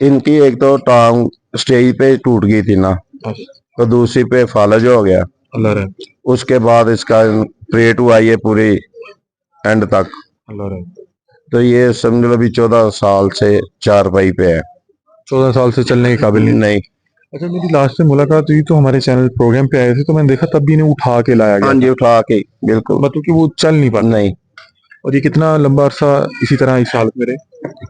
इनकी एक तो टांग स्टेज पे टूट गई थी ना, तो दूसरी पे फालज हो गया। अल्लाह रहे। उसके बाद इसका प्रेट हुआ ये पूरी एंड तक। अल्लाह रहे। तो ये समझ लो अभी 14 साल से चारपाई पे है। 14 साल से चलने के काबिल नहीं। नहीं। अच्छा, मेरी लास्ट में मुलाकात हुई तो हमारे चैनल प्रोग्राम पे आए थे, तो मैंने देखा तब भी इन्हें उठा के लाया हाँ गया जी, था। उठा के बिल्कुल। मतलब कि वो चल नहीं पाते। नहीं, और ये कितना लंबा अरसा इसी तरह इस हालत में रहे?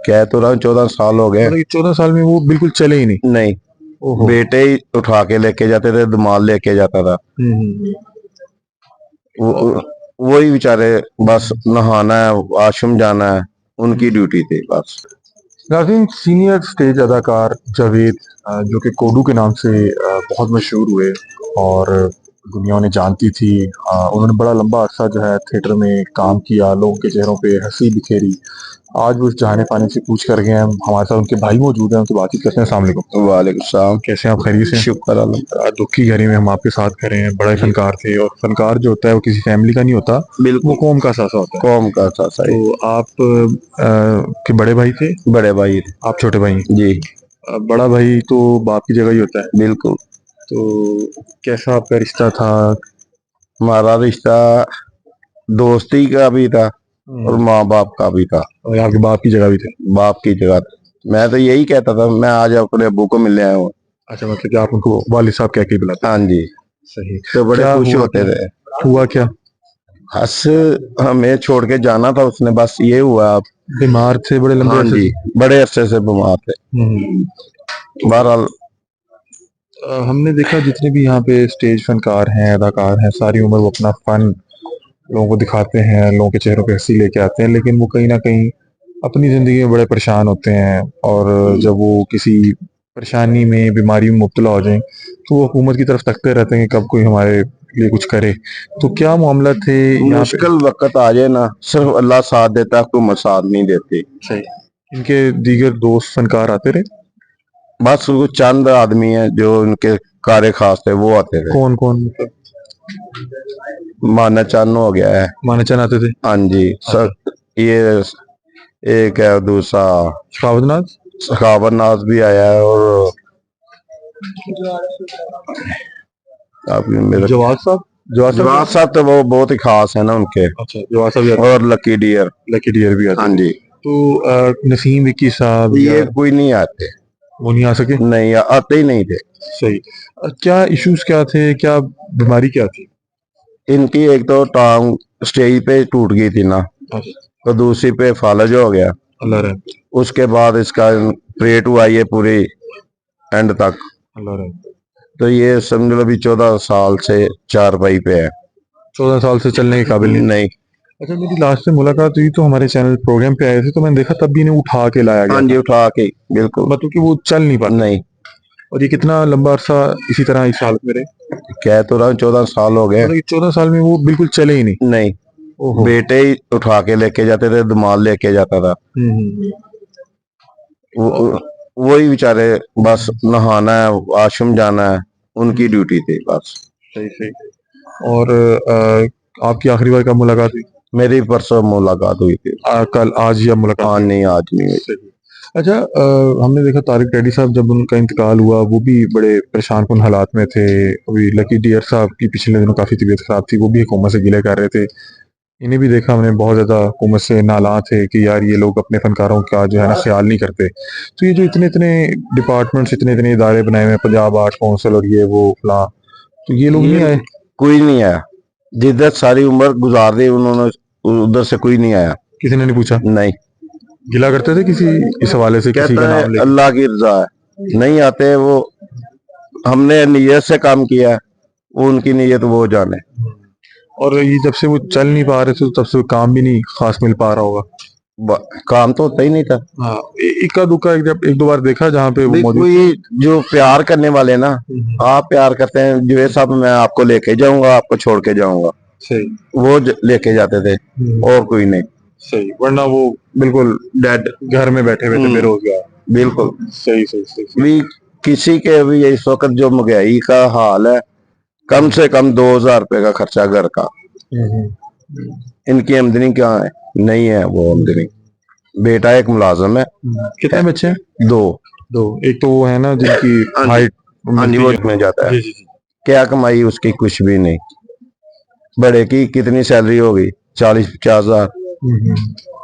कह तो रहा हूँ 14 साल हो गए। मतलब कि 14 साल में वो बिल्कुल चले ही नहीं? नहीं, ओहो। बेटे ही उठा के लेके जाते थे, दुमाल लेके जाता था। हम्म। वही बेचारे बस नहाना है, वॉशरूम जाना है, उनकी ड्यूटी थी बस। नाज़रीन, सीनियर स्टेज अदाकार जावेद, जो कि कोडू के नाम से बहुत मशहूर हुए और दुनिया उन्हें जानती थी। उन्होंने बड़ा लंबा अरसा जो है थिएटर में काम किया, लोगों के चेहरों पे हंसी बिखेरी। आज वो इस जहाने पानी से पूछ कर गए हैं। हमारे साथ उनके भाई मौजूद हैं, उनसे बातचीत करते हैं। अस्सलाम वालेकुम। वालेकुम सलाम। कैसे हैं आप? खैरियत से हैं? शुक्र अल्लाह। दुख की घड़ी में हम आपके साथ खड़े हैं। बड़े फनकार थे, और फनकार जो होता है वो किसी फैमिली का नहीं होता, वो बिल्कुल, कौम का सासा होता है। कौम का था सही। तो आप के बड़े भाई थे? बड़े भाई आप छोटे भाई हैं? जी। बड़ा भाई तो बाप की जगह ही होता है। बिल्कुल। तो कैसा आपका रिश्ता था? हमारा रिश्ता दोस्ती का भी था और माँ बाप का भी था। और आपके बाप की जगह भी थे? बाप की जगह मैं तो यही कहता था, मैं आज अपने अब्बू को मिलने आया हूँ। अच्छा, मतलब कि आप उनको वालिद साहब कह के ही बुलाते? हाँ जी। सही। तो बड़े क्या खुश हुआ होते क्या? थे। हुआ क्या? बस हमें छोड़ के जाना था उसने, बस ये हुआ आप। बीमार थे बड़े लंबे हाँ अरसे जी, से? बड़े अरसे से बीमार थे। बहरहाल हमने देखा जितने भी यहाँ पे स्टेज फनकार हैं, अदाकार हैं, सारी उम्र वो अपना फन लोगों को दिखाते हैं, लोगों के चेहरों पे हंसी लेके आते हैं, लेकिन वो कहीं ना कहीं अपनी ज़िंदगी में बड़े परेशान होते हैं। और जब वो किसी परेशानी में, बीमारी में मुब्तला हो जाएं, तो वो हुकूमत की तरफ तकते रहते हैं कि कब कोई हमारे लिए कुछ करे। तो क्या मामला थे यहाँ पे? मुश्किल वक्त आ जाए ना, सिर्फ अल्लाह साथ देता है, हुकूमत साथ नहीं देती। सही। इनके दीगर दोस्त फनकार आते रहे? बस वो चंद आदमी हैं जो उनके कार्य खास थे, वो आते थे। कौन कौन मतलब? माना चंद हो गया है। मानचंद आते थे? हाँ जी सर। ये एक है, दूसरा शहाबद नाज? सखावत नाज भी आया है, और अभी मेरे जवाद साहब? जवाद साहब? जवाब साहब तो वो बहुत ही खास है ना उनके। अच्छा, जवाद साहब भी आते? और लकी डियर। लकी डियर भी आते? हाँ जी। तो नसीम विक्की साहब या ये कोई नहीं आते। वो नहीं आ सके? नहीं, आते ही नहीं थे। सही। क्या इश्यूज क्या थे, क्या बीमारी क्या थी? इनकी एक तो टांग स्टेज पे टूट गई थी ना, तो दूसरी पे फालज हो गया। अल्लाह रहे। उसके बाद इसका प्रेट हुआ ये पूरी एंड तक। अल्लाह रहे। तो ये समझ लो अभी 14 साल से चारपाई पे है। 14 साल से चलने के काबिल नहीं? नहीं। अच्छा, मेरी लास्ट में मुलाकात हुई तो हमारे चैनल प्रोग्राम पे आए थे, तो मैंने देखा तब भी इन्हें उठा के लाया गया हाँ जी, था। उठा के बिल्कुल। मतलब कि वो चल नहीं पाते? नहीं, और ये कितना लंबा अरसा इसी तरह इस हालत में रहे? कह तो रहा हूँ 14 साल हो गए। मतलब कि 14 साल में वो बिल्कुल चले ही नहीं? नहीं, ओहो। बेटे ही उठा के लेके जाते थे, दुमाल लेके जाता था। हम्म। वही बेचारे बस नहाना है, वॉशरूम जाना है, उनकी ड्यूटी थी बस। सही सही। और आपकी आखिरी बार कब मुलाकात हुई? मेरी परसों मुलाकात हुई थी। कल, आज या मुलाकात हाँ हुई? नहीं, आज नहीं हुई। सही। अच्छा, हमने देखा तारिक रेड्डी साहब जब उनका इंतकाल हुआ वो भी बड़े परेशान कुन हालात में थे। अभी लकी डियर साहब की पिछले दिनों काफ़ी तबीयत खराब थी, वो भी हुकूमत से गिले कर रहे थे। इन्हें भी देखा हमने बहुत ज़्यादा हुकूमत से नाला थे कि यार ये लोग अपने फनकारों का जो है ना ख्याल नहीं करते। तो ये जो इतने इतने डिपार्टमेंट्स, इतने इतने इदारे बनाए हुए हैं, पंजाब आर्ट काउंसिल और ये वो फला, तो ये लोग नहीं आए? कोई नहीं आया। जिधर सारी उम्र गुजार दी उन्होंने, उधर से कोई नहीं आया। किसी ने नहीं पूछा? नहीं। गिला करते थे किसी इस हवाले से, किसी कहता का है नाम लेके? अल्लाह की रजा है, नहीं आते वो। हमने नीयत से काम किया है, वो उनकी नीयत वो जाने। और ये जब से वो चल नहीं पा रहे थे, तो तब से काम भी नहीं खास मिल पा रहा होगा। काम तो होता ही नहीं था। हाँ, इक्का दुक्का एक दो बार देखा जहाँ पे वो मौजूद। कोई जो प्यार करने वाले ना, आप प्यार करते हैं जो साहब, मैं आपको लेके जाऊंगा, आपको छोड़ के जाऊंगा, सही। वो लेके जाते थे, और कोई नहीं। सही, वरना वो बिल्कुल डेड घर में बैठे हुए थे बेरोजगार। बिल्कुल। सही सही सही सही। भी किसी के भी इस वक्त जो महंगाई का हाल है, कम से कम 2000 रुपए का खर्चा घर का। इनकी आमदनी क्या है? नहीं है वो आमदनी। बेटा एक मुलाजिम है। कितने बच्चे हैं? 2। दो, एक तो वो है ना जिनकी हाँ जी। हाइट हाँ जी, वो में जाता है। जी जी जी। क्या कमाई उसकी, कुछ भी नहीं। बड़े की कितनी सैलरी होगी, 40-50 हजार।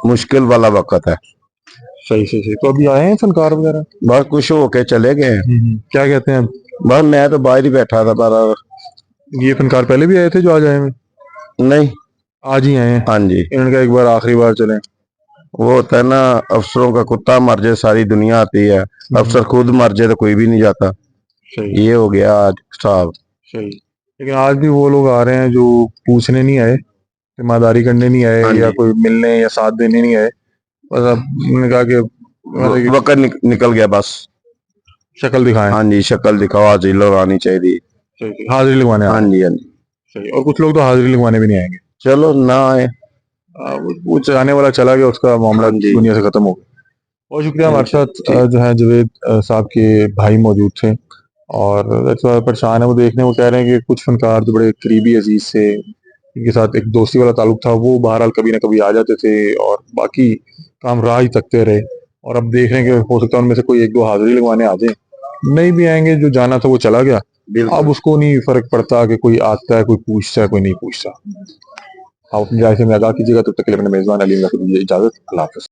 मुश्किल वाला वक्त है। सही सही सही। तो अभी आए हैं फनकार वगैरह? बस कुछ होके चले गए हैं। क्या कहते हैं? बस मैं तो बाहर ही बैठा था बराबर। ये फनकार पहले भी आए थे जो आज आए हैं? नहीं। आज ही आए हैं। हाँ जी। इन्होंने कहा एक बार आखिरी बार चलें। वो होता है ना, अफसरों का कुत्ता मर जाए सारी दुनिया आती है, अफसर खुद मर जाए तो कोई भी नहीं जाता। सही ये हो गया आज साहब। सही। लेकिन आज भी वो लोग आ रहे हैं जो पूछने नहीं आए, ईमानदारी करने नहीं आए, हाँ या जी। कोई मिलने या साथ देने नहीं आए। बस अब उन्होंने कहा कि मतलब कि वक्त निकल गया बस। शक्ल दिखाएं। हाँ जी, शक्ल दिखाओ, हाजिरी लगानी चाहिए। सही सही। हाजिरी लगवाने आ हाँ रहे हैं। जी, हाँ जी। सही। और कुछ लोग तो हाजिरी लगवाने भी नहीं आएंगे। चलो ना आए। वो जाने वाला चला गया, उसका मामला हाँ जी। दुनिया से खत्म हो गया। बहुत शुक्रिया। हमारे साथ ठीक। जो है जावेद साहब के भाई मौजूद थे, और थोड़ा परेशान है वो देखने। वो कह रहे हैं कि कुछ फनकार जो बड़े करीबी अजीज से इनके साथ एक दोस्ती वाला ताल्लुक था, वो बहरहाल कभी ना कभी आ जाते थे और बाकी काम राह ही तकते रहे। और अब देख रहे हैं कि हो सकता है उनमें से कोई एक दो हाजिरी लगवाने आ जाए। नहीं भी आएंगे, जो जाना था वो चला गया। अब उसको नहीं फर्क पड़ता कि कोई आता है, कोई पूछता है, कोई नहीं पूछता। आप अपनी राय से हमें आगाह कीजिएगा। तब तक के लिए अपने मेजबान अली दीजिए इजाजत। अल्लाह हाफ़िज़।